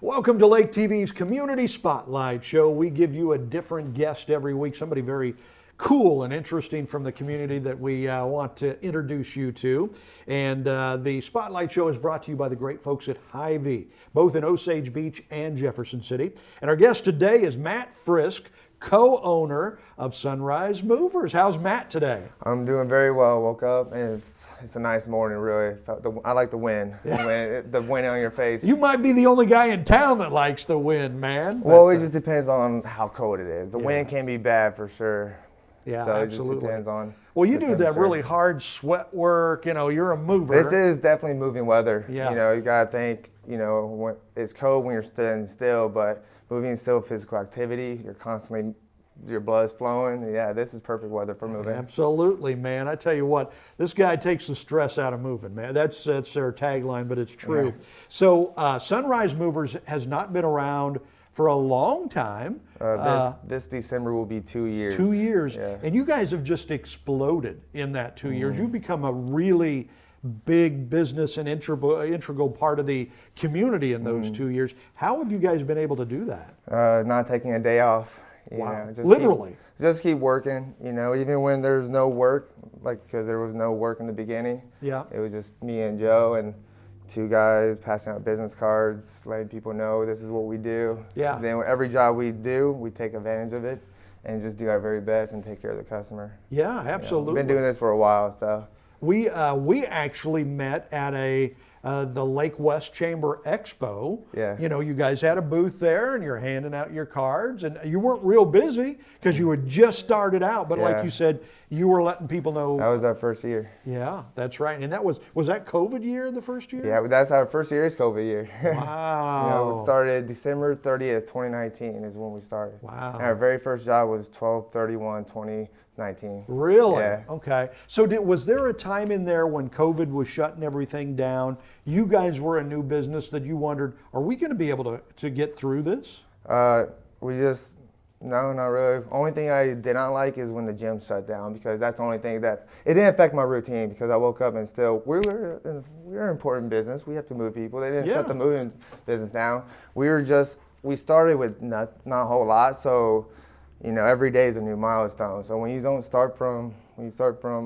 Welcome to Lake TV's Community Spotlight Show. We give you a different guest every week, somebody very cool and interesting from the community that we want to introduce you to. And the Spotlight Show is brought to you by the great folks at Hy-Vee, both in Osage Beach and Jefferson City. And our guest today is Matt Frisk, co-owner of Sunrise Movers. How's Matt today? I'm doing very well. Woke up and it's a nice morning, really. I like the wind. The wind on your face. You might be the only guy in town that likes the wind, man. Well, it just depends on how cold it is. The wind can be bad for sure. Yeah, so absolutely. It just depends on. Well, you do that really hard sweat work. You know, you're a mover. This is definitely moving weather. Yeah. You know, you gotta think. You know, when it's cold when you're standing still, but moving is still physical activity. You're constantly. Your blood's flowing. Yeah, this is perfect weather for moving. Absolutely, man. I tell you what, this guy takes the stress out of moving, man. That's their tagline, but it's true. Yeah. So Sunrise Movers has not been around for a long time. This December will be 2 years. 2 years. Yeah. And you guys have just exploded in that 2 years. You've become a really big business and integral part of the community in those 2 years. How have you guys been able to do that? Not taking a day off. Wow, just literally. Just keep working, you know, even when there's no work, like because there was no work in the beginning. Yeah. It was just me and Joe and two guys passing out business cards, letting people know this is what we do. Yeah. And then every job we do, we take advantage of it and just do our very best and take care of the customer. Yeah, absolutely. You know, we've been doing this for a while, so. We actually met at the Lake West Chamber Expo. Yeah. You know, you guys had a booth there and you're handing out your cards, and you weren't real busy because you had just started out, but like you said, you were letting people know. That was our first year. Yeah, that's right. And that was that COVID year, the first year? Yeah, that's our first year is COVID year. Wow. You know, it started December 30th, 2019 is when we started. Wow. And our very first job was 12/31/2019. Really? Yeah. Okay. So was there a time in there when COVID was shutting everything down? You guys were a new business that you wondered, are we going to be able to get through this? No, not really. Only thing I did not like is when the gym shut down, because that's the only thing that, it didn't affect my routine, because I woke up and still, we're an important business. We have to move people. They didn't shut the moving business down. We started with not a whole lot, so you know, every day is a new milestone. So when you start from a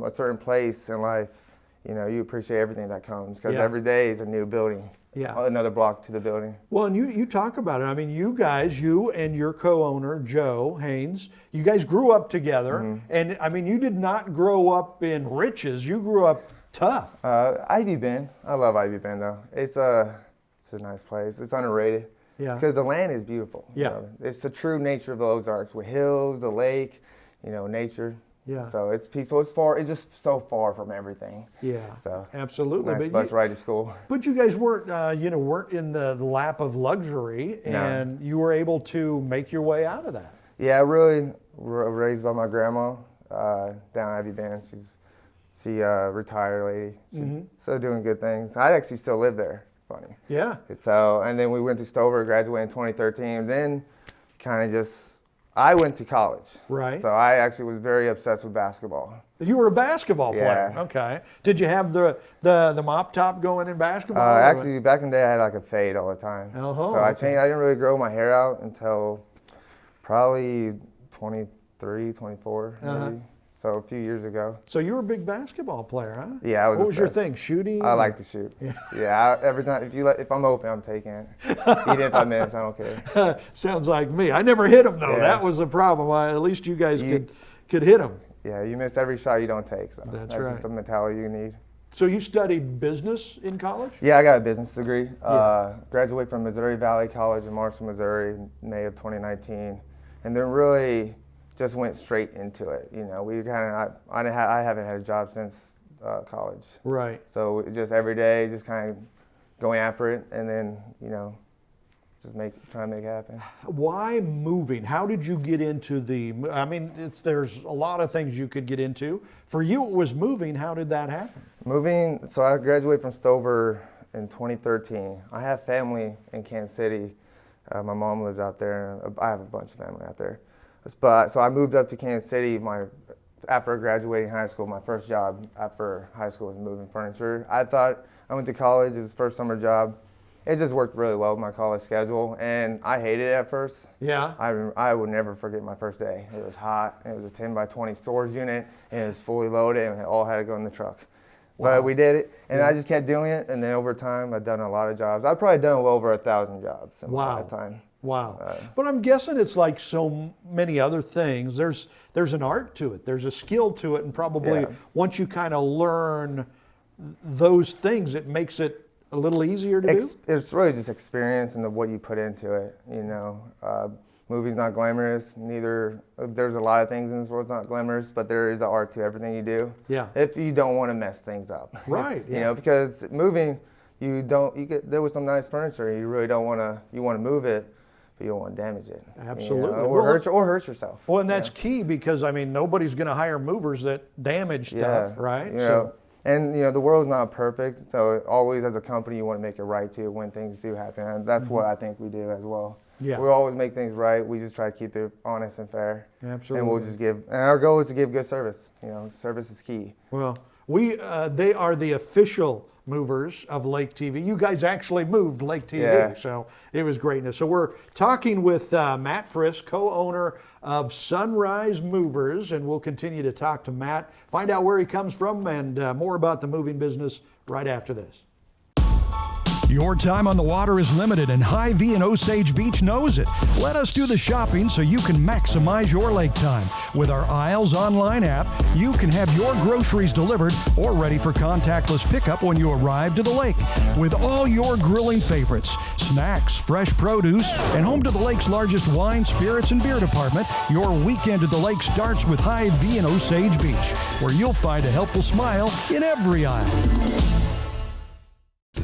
certain place in life, you know, you appreciate everything that comes, because every day is a new building. Yeah. Another block to the building. Well, and you talk about it. I mean, you and your co-owner, Joe Haynes, you guys grew up together. And I mean, you did not grow up in riches. You grew up tough. Ivy Bend. I love Ivy Bend, though. It's a nice place. It's underrated. Yeah. Because the land is beautiful. Yeah. You know? It's the true nature of the Ozarks, with hills, the lake, you know, nature. Yeah. So it's peaceful. It's just so far from everything. Yeah. So absolutely. Nice bus ride to school. But you guys weren't in the lap of luxury, and you were able to make your way out of that. Yeah, really raised by my grandma down Ivy Bend. She retired lady. She's still doing good things. I actually still live there. Funny. Yeah. So, and then we went to Stover, graduated in 2013. Then I went to college. Right. So I actually was very obsessed with basketball. You were a basketball player. Yeah. Okay. Did you have the mop top going in basketball? Actually, back in the day, I had like a fade all the time. So I changed. I didn't really grow my hair out until probably 23, 24, maybe. So a few years ago. So you were a big basketball player, huh? Yeah, I was. What was your thing? Shooting? I like to shoot. Yeah. Every time, if I'm open, I'm taking it. Even if I miss, I don't care. Sounds like me. I never hit them though. Yeah. That was the problem. At least you guys could hit them. Yeah, you miss every shot you don't take. So that's right. just the mentality you need. So you studied business in college? Yeah, I got a business degree. Graduated from Missouri Valley College in Marshall, Missouri, in May of 2019, and then really just went straight into it. You know, I haven't had a job since college. Right. So just every day, just kind of going after it, and then just trying to make it happen. Why moving? How did you get into there's a lot of things you could get into. For you, it was moving. How did that happen? Moving, so I graduated from Stover in 2013. I have family in Kansas City. My mom lives out there. I have a bunch of family out there. But so I moved up to Kansas City after graduating high school. My first job after high school was moving furniture. I went to college. It was the first summer job. it just worked really well with my college schedule, and I hated it at first. Yeah. I would never forget my first day. It was hot. It was a 10 by 20 storage unit, and it was fully loaded, and it all had to go in the truck. Wow. But we did it, and Yeah. I just kept doing it, and then over time, I've done a lot of jobs. I've probably done well over 1,000 jobs in Wow. that time. Wow. But I'm guessing it's like so many other things. There's an art to it. There's a skill to it, and probably Yeah. once you kind of learn those things, it makes it a little easier to do. It's really just experience and what you put into it. You know, movie's not glamorous. Neither there's a lot of things in this world that's not glamorous, but there is an art to everything you do. Yeah. If you don't want to mess things up. Right. You Yeah. know, because moving, you get there was some nice furniture. You really don't want to. You want to move it, but you don't want to damage it. Absolutely. You know, Well, or hurt yourself. Well, and that's key because I mean nobody's going to hire movers that damage stuff, right? You know, and you know the world's not perfect, so always as a company you want to make it right too when things do happen, and that's what I think we do as well. Yeah. We always make things right. We just try to keep it honest and fair. Absolutely. And we'll just give. And our goal is to give good service. You know, service is key. Well, they are the official movers of Lake TV. You guys actually moved Lake TV, Yeah. so it was greatness. So we're talking with Matt Frisk, co-owner of Sunrise Movers, and we'll continue to talk to Matt, find out where he comes from, and more about the moving business right after this. Your time on the water is limited, and Hy-Vee in Osage Beach knows it. Let us do the shopping so you can maximize your lake time. With our Aisles online app, you can have your groceries delivered or ready for contactless pickup when you arrive to the lake. With all your grilling favorites, snacks, fresh produce, and home to the lake's largest wine, spirits, and beer department, your weekend at the lake starts with Hy-Vee in Osage Beach, where you'll find a helpful smile in every aisle.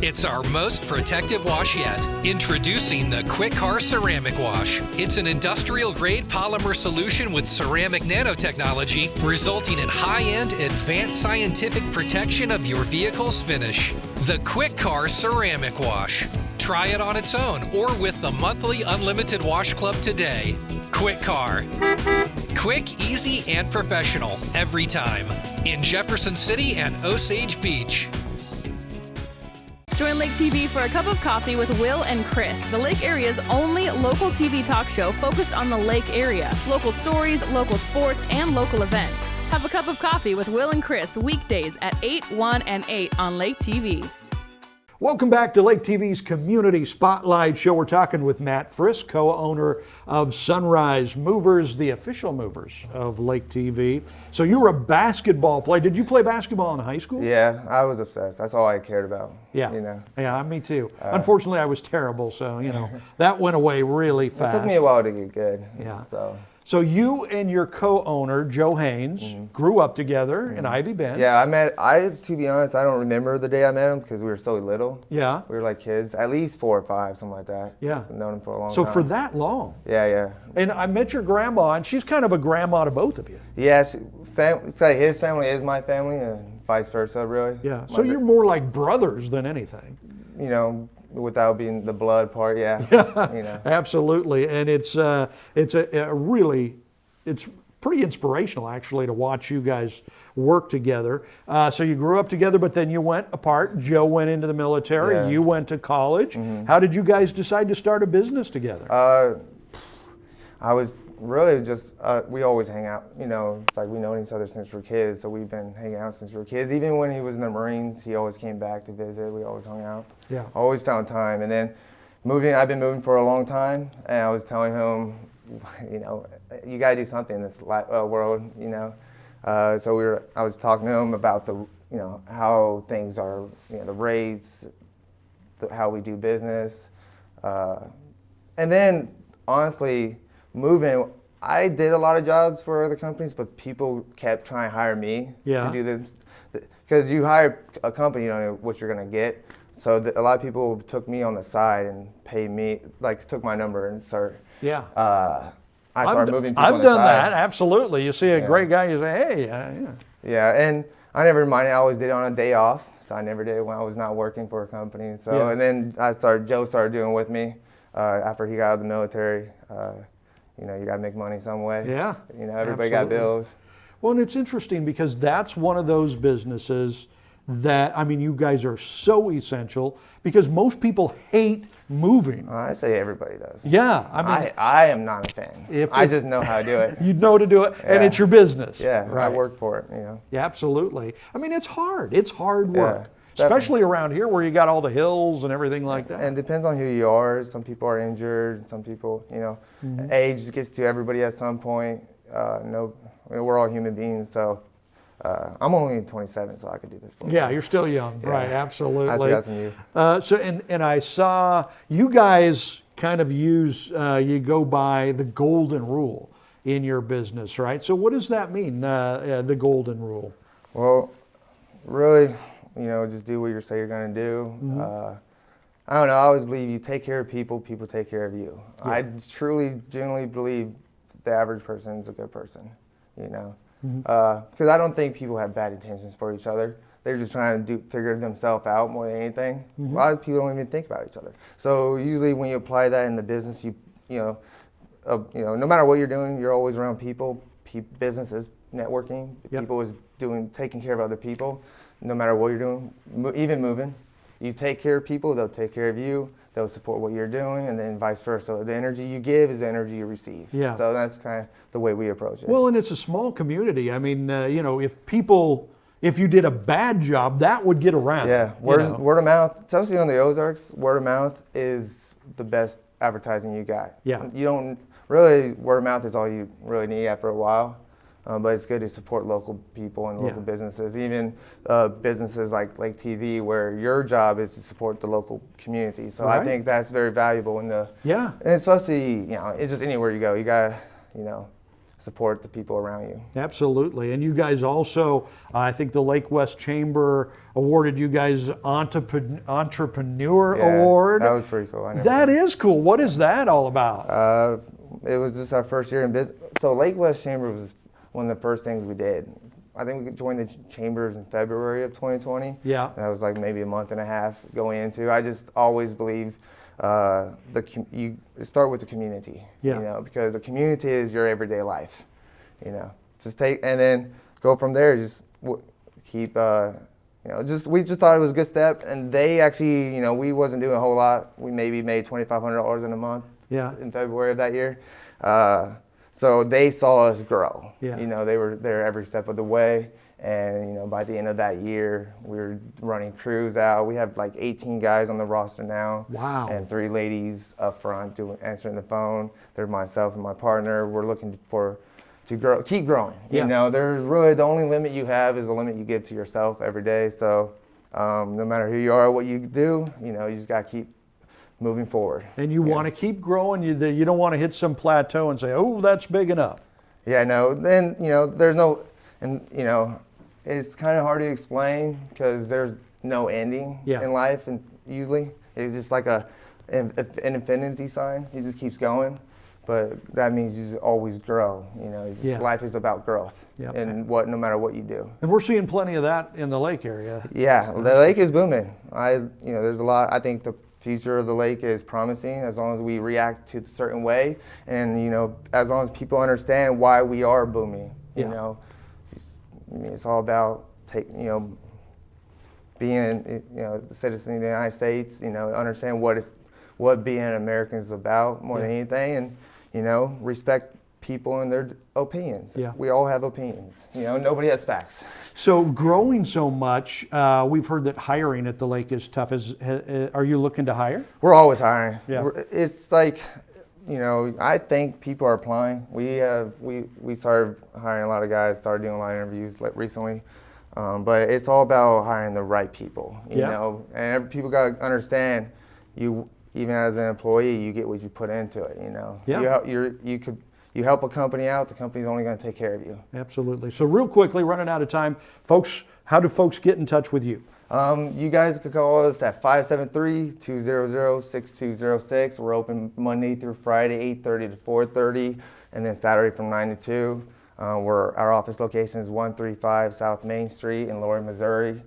It's our most protective wash yet. Introducing the Quick Car Ceramic Wash. It's an industrial-grade polymer solution with ceramic nanotechnology, resulting in high-end, advanced scientific protection of your vehicle's finish. The Quick Car Ceramic Wash. Try it on its own or with the monthly Unlimited Wash Club today. Quick Car. Quick, easy, and professional every time. In Jefferson City and Osage Beach. Join Lake TV for a cup of coffee with Will and Chris, the Lake area's only local TV talk show focused on the Lake area. Local stories, local sports, and local events. Have a cup of coffee with Will and Chris weekdays at 8, 1, and 8 on Lake TV. Welcome back to Lake TV's Community Spotlight Show. We're talking with Matt Frisk, co-owner of Sunrise Movers, the official movers of Lake TV. So you were a basketball player. Did you play basketball in high school? Yeah, I was obsessed. That's all I cared about. Yeah. You know. Yeah, me too. Unfortunately, I was terrible, so you know that went away really fast. It took me a while to get good. Yeah. So So you and your co-owner, Joe Haynes, grew up together in Ivy Bend. yeah, to be honest, I don't remember the day I met him because we were so little. Yeah. We were like kids, at least 4 or 5, something like that. Yeah. I've known him for a long So time. for that long. Yeah. And I met your grandma, and she's kind of a grandma to both of you. Yeah, say his family is my family and vice versa, really. Yeah. So you're more like brothers than anything. You know, without being the blood part, yeah. You know. Absolutely. And it's pretty inspirational actually to watch you guys work together. So you grew up together, but then you went apart. Joe went into the military. Yeah. You went to college. How did you guys decide to start a business together? I was really just, we always hang out. You know, it's like we know each other since we're kids, so we've been hanging out since we were kids. Even when he was in the Marines, he always came back to visit. We always hung out. Yeah. Always found time. And then I've been moving for a long time, and I was telling him, you know, you got to do something in this world, you know. So I was talking to him about how things are, you know, the rates, how we do business. And then, honestly, moving, I did a lot of jobs for other companies, but people kept trying to hire me to do this. Because you hire a company, you don't know what you're going to get. So a lot of people took me on the side and paid me, like took my number and started. Yeah. I started moving people I've on the done side. that, absolutely. You see a great guy, you say, hey, yeah. Yeah, and I never minded. I always did it on a day off, so I never did it when I was not working for a company. So, Yeah. and then Joe started doing it with me after he got out of the military. You know, you got to make money some way. Yeah, You know, everybody got absolutely. bills. Well, and it's interesting because that's one of those businesses that, I mean, you guys are so essential because most people hate moving. I say everybody does. Yeah, I mean, I am not a fan. I just know how to do it. you know to do it, and Yeah. it's your business. Yeah, right. I work for it, you know. Yeah, absolutely. I mean, it's hard. It's hard work, definitely. especially around here where you got all the hills and everything like that. And it depends on who you are. Some people are injured. Some people, you know, age gets to everybody at some point. No, I mean, we're all human beings, so I'm only 27, so I could do this for you. Yeah, you're still young, right? Absolutely. I see that's in you. So, and I saw you guys kind of use, you go by the golden rule in your business, right? So, what does that mean, the golden rule? Well, really, you know, just do what you say you're going to do. I don't know. I always believe you take care of people, people take care of you. Yeah. I truly, genuinely believe the average person is a good person, you know. Because I don't think people have bad intentions for each other. They're just trying to figure themselves out more than anything. A lot of people don't even think about each other. So usually when you apply that in the business, you know, no matter what you're doing, you're always around people. Business is networking. Yep. People is taking care of other people. No matter what you're doing, even moving, you take care of people, they'll take care of you. They'll support what you're doing, and then vice versa. The energy you give is the energy you receive. Yeah. So that's kind of the way we approach it. Well, and it's a small community. I mean, you know, if you did a bad job, that would get around. Yeah, you know? word of mouth, especially on the Ozarks, word of mouth is the best advertising you got. Yeah. You don't really, word of mouth is all you really need after a while. But it's good to support local people and local businesses, even businesses like Lake TV, where your job is to support the local community. So Right. I think that's very valuable in the, Yeah. and especially, you know, it's just anywhere you go, you gotta, you know, support the people around you. Absolutely. And you guys also, I think the Lake West Chamber awarded you guys Entrepreneur Yeah, Award. that was pretty cool. I know. That is cool. What is that all about? It was just our first year in business. So Lake West Chamber was one of the first things we did. I think we joined the chambers in February of 2020. Yeah. That was like maybe a month and a half going into. I just always believe you start with the community. Yeah. You know, because the community is your everyday life. You know, just take and then go from there. Just keep. You know, we just thought it was a good step, and they actually, you know, we wasn't doing a whole lot. We maybe made $2,500 in a month. Yeah. In February of that year. So they saw us grow. Yeah. You know, they were there every step of the way. And, you know, by the end of that year, we were running crews out. We have like 18 guys on the roster now. Wow. And 3 ladies up front answering the phone. They're myself and my partner. We're looking to grow, keep growing. Yeah. You know, there's really the only limit you have is the limit you give to yourself every day. So no matter who you are, what you do, you know, you just got to keep moving forward. And you want to keep growing. You don't want to hit some plateau and say, oh, that's big enough. Yeah, no, then, you know, there's no, and, you know, it's kind of hard to explain because there's no ending in life, and usually it's just like an infinity sign. It just keeps going, but that means you just always grow. You know, life is about growth, and no matter what you do. And we're seeing plenty of that in the lake area. Yeah, the lake is booming. You know, there's a lot. I think the future of the lake is promising as long as we react to a certain way, and you know, as long as people understand why we are booming. You know, I mean, it's all about being the citizen of the United States. You know, understand what being an American is about more than anything, and you know, respect people and their opinions. Yeah. We all have opinions. You know, nobody has facts. So growing so much, we've heard that hiring at the lake is tough. Are you looking to hire? We're always hiring. Yeah. It's like, you know, I think people are applying. We started hiring a lot of guys, started doing a lot of interviews recently. But it's all about hiring the right people, you know, and people got to understand even as an employee, you get what you put into it, you know. Yeah. You help a company out, the company's only going to take care of you. Absolutely. So real quickly, running out of time, folks, how do folks get in touch with you? You guys could call us at 573-200-6206. We're open Monday through Friday, 8:30 to 4:30, and then Saturday from 9 to 2. Our office location is 135 South Main Street in Laurie, Missouri.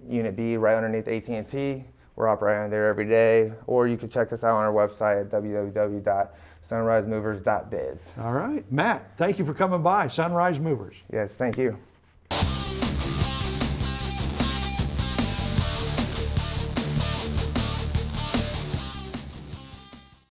Unit B, right underneath AT&T. We're operating there every day. Or you can check us out on our website at www.sunrisemovers.biz. All right. Matt, thank you for coming by. Sunrise Movers. Yes, thank you.